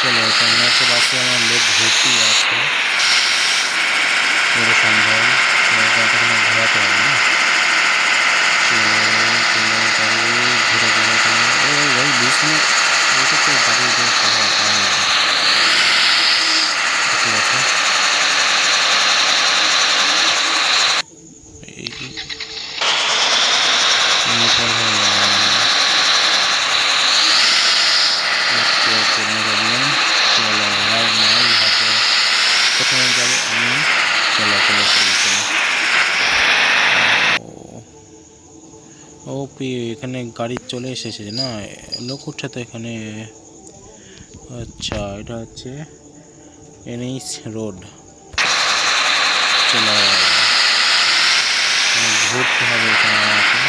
চলো মনে হচ্ছে বাসে আমার লোক ভর্তি আছে পুরো সম্ভব এখানে ঘোরাতে হবে না চলো চলো গাড়ি ঘুরে ঘুরে ওই 20 মিনিট এটা তো গাড়ি ঠিক আছে এই নিপল হয়ে গেল চলো রাইড নাই হাতে প্রথমে যাবো আমি চলো চলো চলো চলো ও পি এখানে গাড়ি চলে এসেছে না লোক উঠছে তো এখানে আচ্ছা এটা হচ্ছে এনএইচ রোড চলো ঘুরতে হবে এখানে আমাকে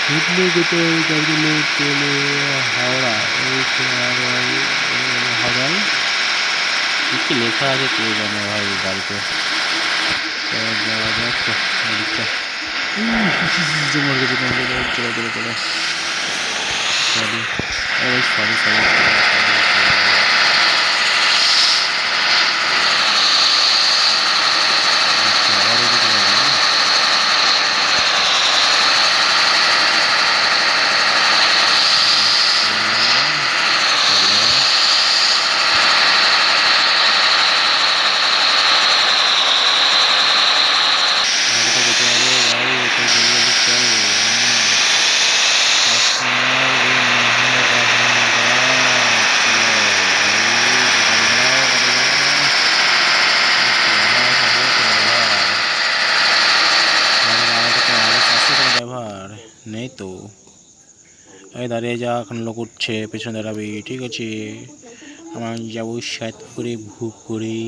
ঘুরে ঘুরে ঘুরে হাওড়ায় কি লেখা আছে কে জানে ভাই গাড়িতে যাওয়া যাক চলো চলো চলো সরি সরি সরি নেই তো এই দাঁড়িয়ে যা এখন লোক উঠছে পেছনে দাঁড়াবি ঠিক আছে আমার যাবো সাতপুরে ভুপুরে